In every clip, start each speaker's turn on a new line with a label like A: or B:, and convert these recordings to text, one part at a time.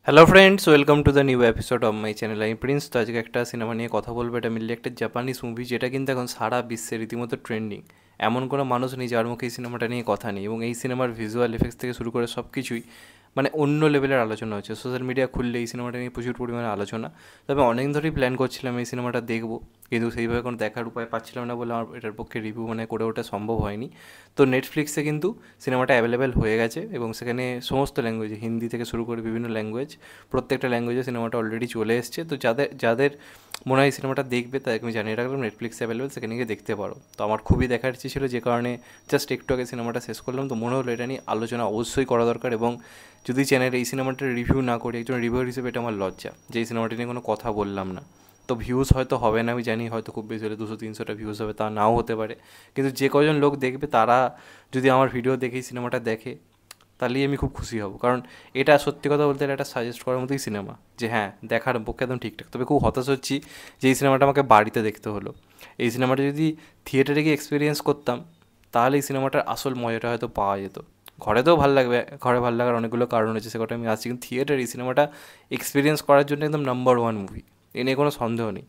A: Hello friends, welcome to the new episode of my channel. আমি Prince. তো আজকে একটা সিনেমা নিয়ে কথা বলবো। এটা মিললে একটা জাপানিজ মুভি, যেটা কিন্তু এখন সারা বিশ্বে রীতিমতো ট্রেন্ডিং। এমন কোনো মানুষ নেই যার মুখে এই সিনেমাটা নিয়ে কথা নেই, এবং এই সিনেমার ভিজুয়াল এফেক্টস থেকে শুরু করে সব কিছুই মানে অন্য লেভেলের আলোচনা হচ্ছে। সোশ্যাল মিডিয়া খুললে এই সিনেমাটা নিয়ে প্রচুর পরিমাণে আলোচনা। তবে অনেক ধরেই প্ল্যান করছিলাম এই সিনেমাটা দেখবো, কিন্তু সেইভাবে কোনো দেখার উপায় পাচ্ছিলাম না বলে আমার এটার পক্ষে রিভিউ করে ওটা সম্ভব হয়নি। তো নেটফ্লিক্সে কিন্তু সিনেমাটা অ্যাভেলেবেল হয়ে গেছে, এবং সেখানে সমস্ত ল্যাঙ্গুয়েজে, হিন্দি থেকে শুরু করে বিভিন্ন ল্যাঙ্গুয়েজ, প্রত্যেকটা ল্যাঙ্গুয়েজে সিনেমাটা অলরেডি চলে এসছে। তো যাদের যাদের মনে হয় সিনেমাটা দেখবে তাদেরকে আমি জানিয়ে রাখলাম নেটফ্লিক্সে অ্যাভেলেবেল, সেখানে গিয়ে দেখতে পারো। তো আমার খুবই দেখার ইচ্ছে ছিল, যে কারণে জাস্ট একটু আগে সিনেমাটা শেষ করলাম। তো মনে হলো এটা নিয়ে আলোচনা অবশ্যই করা দরকার, এবং যদি চ্যানেলে এই সিনেমাটার রিভিউ না করি, একজন রিভিউয়ার হিসেবে এটা আমার লজ্জা যে এই সিনেমাটি নিয়ে কোনো কথা বললাম না। তো ভিউজ হয়তো হবে না, আমি জানি, হয়তো খুব বেশি হলে 200-300টা ভিউজ হবে, তা নাও হতে পারে। কিন্তু যে কজন লোক দেখবে তারা যদি আমার ভিডিও দেখেই সিনেমাটা দেখে, তাহলেই আমি খুব খুশি হব। কারণ এটা সত্যি কথা বলতে এটা একটা সাজেস্ট করার মতোই সিনেমা, যে হ্যাঁ, দেখার পক্ষে একদম ঠিকঠাক। তবে খুব হতাশ হচ্ছি যে এই সিনেমাটা আমাকে বাড়িতে দেখতে হলো। এই সিনেমাটা যদি থিয়েটারে গিয়ে এক্সপিরিয়েন্স করতাম, তাহলে এই সিনেমাটার আসল মজাটা হয়তো পাওয়া যেত। ঘরেতেও ভালো লাগবে, ঘরে ভালো লাগার অনেকগুলো কারণ আছে, সে কথা আমি আসছি, কিন্তু থিয়েটার এই সিনেমাটা এক্সপিরিয়েন্স করার জন্য একদম নাম্বার ওয়ান মুভি, এ নিয়ে কোনো সন্দেহ নেই।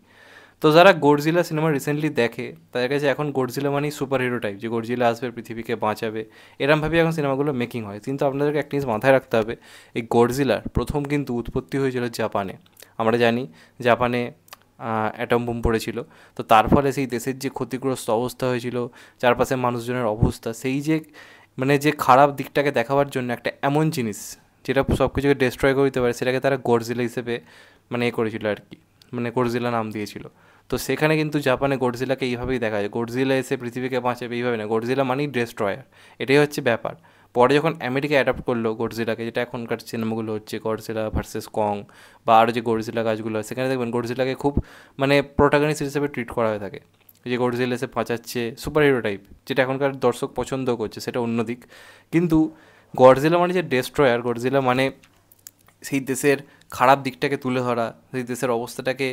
A: তো যারা গডজিলা সিনেমা রিসেন্টলি দেখে, তাদের কাছে এখন গডজিলা মানেই সুপার হিরো টাইপ, যে গডজিলা আসবে পৃথিবীকে বাঁচাবে, এরমভাবেই এখন সিনেমাগুলো মেকিং হয়। কিন্তু আপনাদেরকে একটা জিনিস মাথায় রাখতে হবে, এই গডজিলার প্রথম কিন্তু উৎপত্তি হয়েছিল জাপানে। আমরা জানি জাপানে অ্যাটম বোম পড়েছিল। তো তার ফলে সেই দেশের যে ক্ষতিগ্রস্ত অবস্থা হয়েছিল, চারপাশে মানুষজনের অবস্থা, সেই যে যে খারাপ দিকটাকে দেখাবার জন্য একটা এমন জিনিস যেটা সব কিছুকে ডিস্ট্রয় করে দিতে পারে, সেটাকে তারা গডজিলা হিসেবে করেছিল আর কি, গডজিলা নাম দিয়েছিল। তো সেখানে কিন্তু জাপানে গডজিলাকে এইভাবেই দেখা যায়, গডজিলা এসে পৃথিবীকে বাঁচাবে এইভাবে না, গডজিলা মানেই ডেস্ট্রয়ার। এটাই হচ্ছে ব্যাপার। পরে যখন আমেরিকা অ্যাডাপ্ট করলো গডজিলাকে, যেটা এখনকার সিনেমাগুলো হচ্ছে গডজিলা ভার্সেস কং, বা আরও যে গডজিলা কাজগুলো হয়, সেখানে দেখবেন গডজিলাকে খুব প্রোটাগনিস্ট হিসেবে ট্রিট করা হয়ে থাকে, যে গডজিলা এসে বাঁচাচ্ছে, সুপার হিরো টাইপ, যেটা এখনকার দর্শক পছন্দ করছে, সেটা অন্য দিক। কিন্তু গডজিলা মানে যে ডেস্ট্রয়ার, গডজিলা মানে সেই দেশের খারাপ দিকটাকে তুলে ধরা, সেই দেশের অবস্থাটাকে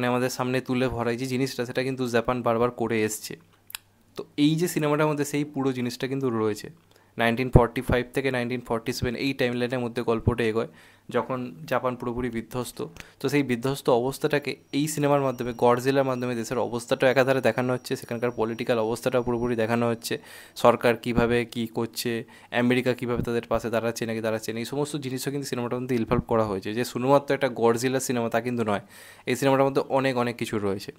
A: আমাদের সামনে তুলে ধরা, এই যে জিনিসটা, সেটা কিন্তু জাপান বারবার করে এসছে। তো এই যে সিনেমাটার মধ্যে সেই পুরো জিনিসটা কিন্তু রয়েছে। 1945 থেকে 1947 এই টাইম লাইনের মধ্যে গল্পটা এগোয়, যখন জাপান পুরোপুরি বিধ্বস্ত। তো সেই বিধ্বস্ত অবস্থাটাকে এই সিনেমার মাধ্যমে, গডজিলার মাধ্যমে, দেশের অবস্থাটাও একাধারে দেখানো হচ্ছে, সেখানকার পলিটিক্যাল অবস্থাটাও পুরোপুরি দেখানো হচ্ছে, সরকার কীভাবে কী করছে, আমেরিকা কীভাবে তাদের পাশে দাঁড়াচ্ছে নাকি দাঁড়াচ্ছে না, এই সমস্ত জিনিসও কিন্তু সিনেমাটার মধ্যে ইনভলভ করা হয়েছে। যে শুধুমাত্র একটা গডজিলার সিনেমা তা কিন্তু নয়, এই সিনেমাটার মধ্যে অনেক অনেক কিছু রয়েছে।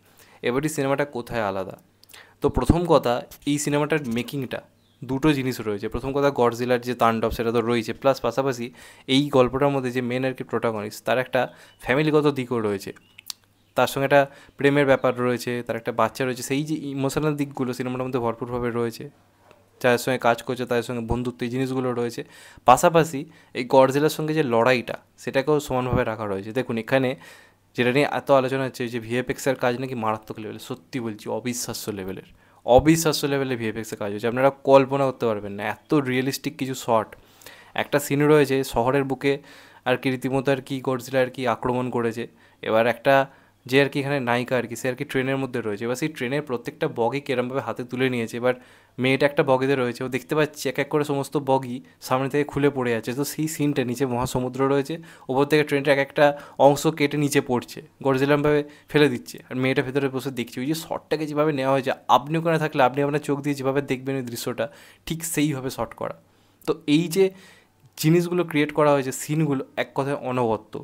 A: এবারই সিনেমাটা কোথায় আলাদা? তো প্রথম কথা, এই সিনেমাটার মেকিংটা দুটো জিনিস রয়েছে। প্রথম কথা, গডজিলার যে তাণ্ডব সেটা তো রয়েছে, প্লাস পাশাপাশি এই গল্পটার মধ্যে যে মেন আর কি প্রোটাগনিস্ট, তার একটা ফ্যামিলিগত দিকও রয়েছে, তার সঙ্গে একটা প্রেমের ব্যাপার রয়েছে, তার একটা বাচ্চা রয়েছে। সেই যে ইমোশনাল দিকগুলো সিনেমাটার মধ্যে ভরপুরভাবে রয়েছে, যাদের সঙ্গে কাজ করছে তাদের সঙ্গে বন্ধুত্ব, এই জিনিসগুলো রয়েছে। পাশাপাশি এই গডজিলার সঙ্গে যে লড়াইটা, সেটাকেও সমানভাবে রাখা রয়েছে। দেখুন, এখানে যেটা নিয়ে এত আলোচনা হচ্ছে, যে ভিএফএক্সের কাজ নাকি মারাত্মক লেভেলের, সত্যি বলছি, অবিশ্বাস্য লেভেলের, অবিশ্বাস্য লেভেলে ভিএফএক্সের কাজ হচ্ছে। আপনারা কল্পনা করতে পারবেন না এত রিয়েলিস্টিক কিছু শট। একটা সিন রয়েছে শহরের বুকে আর কি, রীতিমতো আর কি গডজিলা আর কি আক্রমণ করেছে। এবার একটা যে আর কি এখানে নায়িকা আর কি, সে আর কি ট্রেনের মধ্যে রয়েছে। এবার সেই ট্রেনের প্রত্যেকটা বগি কেরমভাবে হাতে তুলে নিয়েছে। এবার মেয়েটা একটা বগিতে রয়েছে, ও দেখতে পাচ্ছে এক এক করে সমস্ত বগি সামনে থেকে খুলে পড়ে যাচ্ছে। তো সেই সিনটা, নিচে মহাসমুদ্র রয়েছে, ওপর থেকে ট্রেনটা এক একটা অংশ কেটে নিচে পড়ছে, গডজিলামভাবে ফেলে দিচ্ছে, আর মেয়েটা ভেতরে বসে দেখছে। ওই যে শটটাকে যেভাবে নেওয়া হয়েছে, আপনি ওখানে থাকলে আপনি আপনার চোখ দিয়ে যেভাবে দেখবেন এই দৃশ্যটা, ঠিক সেইভাবে শট করা। তো এই যে জিনিসগুলো ক্রিয়েট করা হয়েছে, সিনগুলো এক কথায় অনবদ্য।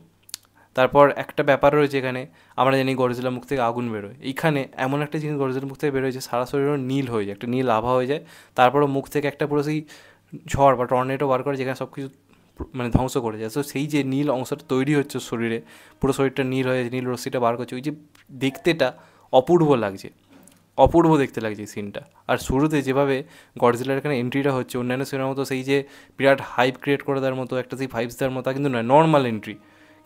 A: তারপর একটা ব্যাপার রয়েছে এখানে, আমরা জানি গডজিলার মুখ থেকে আগুন বেরোয়, এইখানে এমন একটা জিনিস গডজিলার মুখ থেকে বেরোয় যে সারা শরীরও নীল হয়ে যায়, একটা নীল আভা হয়ে যায়। তারপরও মুখ থেকে একটা পুরো সেই ঝড় বা টর্নেডো বার করে, যেখানে সব কিছু ধ্বংস করে যায়। তো সেই যে নীল অংশটা তৈরি হচ্ছে শরীরে, পুরো শরীরটা নীল হয়ে, নীল রশ্মিটা বার করছে, ওই যে দেখতেটা অপূর্ব লাগছে, অপূর্ব দেখতে লাগছে এই সিনটা। আর শুরুতে যেভাবে গডজিলার এখানে এন্ট্রিটা হচ্ছে, অন্যান্য সিনেমার মতো সেই যে বিরাট হাইপ ক্রিয়েট করে দেওয়ার মতো, একটা সেই ভাইবস দেওয়ার মতো, তা কিন্তু নয়, নর্মাল এন্ট্রি,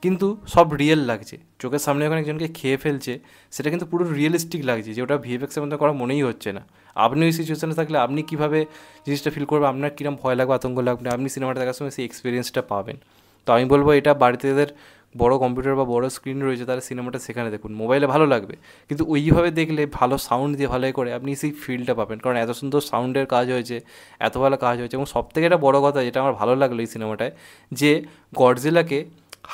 A: কিন্তু সব রিয়েল লাগছে। চোখের সামনে যখন একজনকে খেয়ে ফেলছে, সেটা কিন্তু পুরো রিয়েলিস্টিক লাগছে, যে ওটা ভিএফএক্সের মধ্যে করা মনেই হচ্ছে না। আপনি ওই সিচুয়েশনে থাকলে আপনি কীভাবে জিনিসটা ফিল করবেন, আপনার কীরকম ভয় লাগবে, আতঙ্ক লাগবে, আপনি সিনেমাটা দেখার সময় সেই এক্সপিরিয়েন্সটা পাবেন। তো আমি বলবো, এটা বাড়িতে যাদের বড় কম্পিউটার বা বড় স্ক্রিন রয়েছে, তারা সিনেমাটা সেখানে দেখুন। মোবাইলে ভালো লাগবে, কিন্তু ওইভাবে দেখলে, ভালো সাউন্ড দিয়ে ভালো করে আপনি সেই ফিলটা পাবেন, কারণ এত সুন্দর সাউন্ডের কাজ হয়েছে, এত ভালো কাজ হয়েছে। এবং সবথেকে একটা বড় কথা যেটা আমার ভালো লাগলো এই সিনেমাটায়, যে গডজিলাকে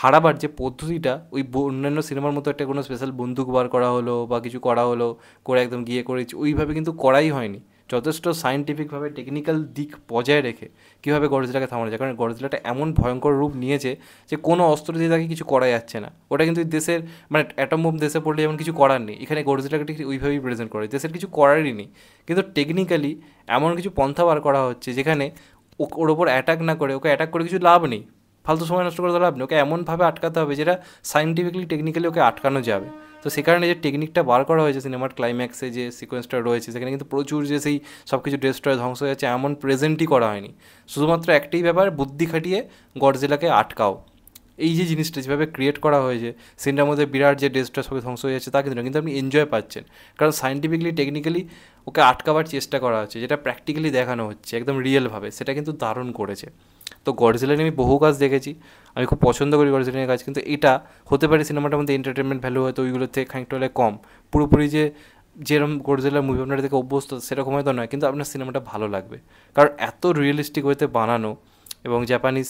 A: হারাবার যে পদ্ধতিটা ওই অন্যান্য সিনেমার মতো একটা কোনো স্পেশাল বন্দুক বার করা হলো বা কিছু করা হলো, করে একদম গিয়ে করেছি ওইভাবে কিন্তু করাই হয়নি। যথেষ্ট সায়েন্টিফিকভাবে টেকনিক্যাল দিক বজায় রেখে কীভাবে গডজিলাকে থামানো যায়, কারণ গডজিলাটা এমন ভয়ঙ্কর রূপ নিয়েছে যে কোনো অস্ত্র দিয়ে তাকে কিছু করা যাচ্ছে না। ওটা কিন্তু দেশের মানে অ্যাটম বোম দেশে পড়লে যেমন কিছু করার নেই, এখানে গডজিলাকে ঠিক ওইভাবেই প্রেজেন্ট করে, দেশের কিছু করারই নেই। কিন্তু টেকনিক্যালি এমন কিছু পন্থা বার করা হচ্ছে যেখানে ওর ওপর অ্যাটাক না করে, ওকে অ্যাটাক করে কিছু লাভ নেই, ফালতু সময় নষ্ট করে লাভ নেই, ওকে এমনভাবে আটকাতে হবে যেটা সায়েন্টিফিকলি টেকনিক্যালি ওকে আটকানো যাবে। তো সে কারণে যে টেকনিকটা বার করা হয়েছে সিনেমার ক্লাইম্যাক্সে যে সিকোয়েন্সটা রয়েছে সেখানে কিন্তু প্রচুর যে সেই সব কিছু ডেস্ট্রয় ধ্বংস হয়ে যাচ্ছে এমন প্রেজেন্টই করা হয়নি। শুধুমাত্র একটাই ব্যাপার, বুদ্ধি খাটিয়ে গডজিলাকে আটকাও। এই যে জিনিসটা যেভাবে ক্রিয়েট করা হয়েছে সিনটার মধ্যে বিরাট যে ডেস্ট্রয় সবই ধ্বংস হয়ে যাচ্ছে তা কিন্তু না, কিন্তু আপনি এনজয় পাচ্ছেন, কারণ সায়েন্টিফিকলি টেকনিক্যালি ওকে আটকাবার চেষ্টা করা হচ্ছে, যেটা প্র্যাকটিক্যালি দেখানো হচ্ছে একদম রিয়েলভাবে, সেটা কিন্তু দারুণ করেছে। তো গডজিলা নিয়ে আমি বহু কাজ দেখেছি, আমি খুব পছন্দ করি গডজিলা নিয়ে কাজ, কিন্তু এটা হতে পারে সিনেমাটার মধ্যে এন্টারটেনমেন্ট ভ্যালু হয়তো ওইগুলোর থেকে খানিকটা হলে কম, পুরোপুরি যে যেরকম গডজিলা মুভি আপনার থেকে অভ্যস্ত সেরকম হয়তো নয়, কিন্তু আপনার সিনেমাটা ভালো লাগবে, কারণ এত রিয়েলিস্টিক ওয়েতে বানানো এবং জাপানিজ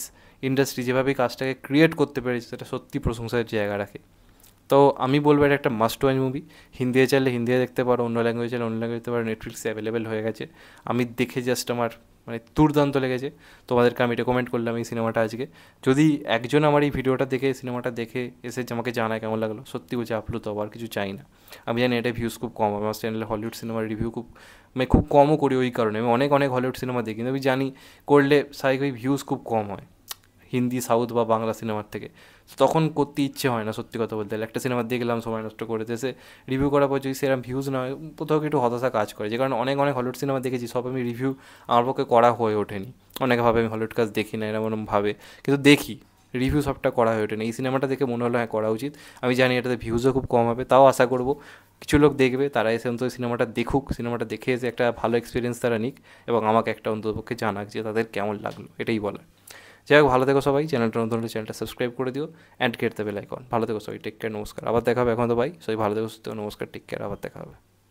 A: ইন্ডাস্ট্রি যেভাবে কাজটাকে ক্রিয়েট করতে পেরেছে সেটা সত্যি প্রশংসার জায়গা রাখে। তো আমি বলবো এটা একটা মাস্ট ওয়াচ মুভি। হিন্দিতে চাইলে হিন্দিতে দেখতে পারো, অন্য ল্যাঙ্গুয়েজ চাইলে অন্য ল্যাঙ্গুয়েজ দেখতে পারো, নেটফ্লিক্সে অ্যাভেলেবেল হয়ে গেছে। আমি দেখে জাস্ট আমার মানে দুর্দান্ত লেগেছে, তোমাদেরকে আমি রেকমেন্ড করলাম এই সিনেমাটা আজকে। যদি একজন আমার এই ভিডিওটা দেখে সিনেমাটা দেখে এসে আমাকে জানায় কেমন লাগলো, সত্যি বলছে আপ্লুত, আর কিছু চাই না। আমি জানি এটা ভিউজ খুব কম, আমার চ্যানেলে হলিউড সিনেমার রিভিউ খুব মানে খুব কমও করি, ওই কারণে আমি অনেক অনেক হলিউড সিনেমা দেখি, কিন্তু আমি জানি করলে স্বাভাবিকভাবে ভিউজ খুব কম হয় হিন্দি সাউথ বা বাংলা সিনেমার থেকে, তখন করতে ইচ্ছে হয় না সত্যি কথা বলতে গেলে। একটা সিনেমা দেখলাম সময় নষ্ট করে দেশে রিভিউ করার পর যদি সেরকম ভিউজ না হয় কোথাও একটু হতাশা কাজ করে, যে কারণে অনেক অনেক হলিউড সিনেমা দেখেছি, সব আমি রিভিউ আমার পক্ষে করা হয়ে ওঠেনি। অনেকে ভাবে আমি হলিউড কাজ দেখি না এরকম ভাবে, কিন্তু দেখি, রিভিউ সবটা করা হয়ে ওঠেনি। এই সিনেমাটা দেখে মনে হলো হ্যাঁ করা উচিত। আমি জানি এটাতে ভিউজও খুব কম হবে, তাও আশা করব কিছু লোক দেখবে, তারা এসে অন্তত সিনেমাটা দেখুক, সিনেমাটা দেখে এসে একটা ভালো এক্সপিরিয়েন্স তারা নিক এবং আমাকে একটা অন্ততপক্ষে জানাক যে তাদের কেমন লাগলো, এটাই বলার। যাই হোক, ভালো থেকো সবাই, চ্যানেলটা নতুন হলে চ্যানেলটা সাবস্ক্রাইব করে দিও and get the bell icon. ভালো থেকো সবাই, টেক কেয়ার, নমস্কার, আবার দেখা হবে। এখন তো ভাই সবাই ভালো থেকো, নমস্কার, টেক কেয়ার, আবার দেখা হবে।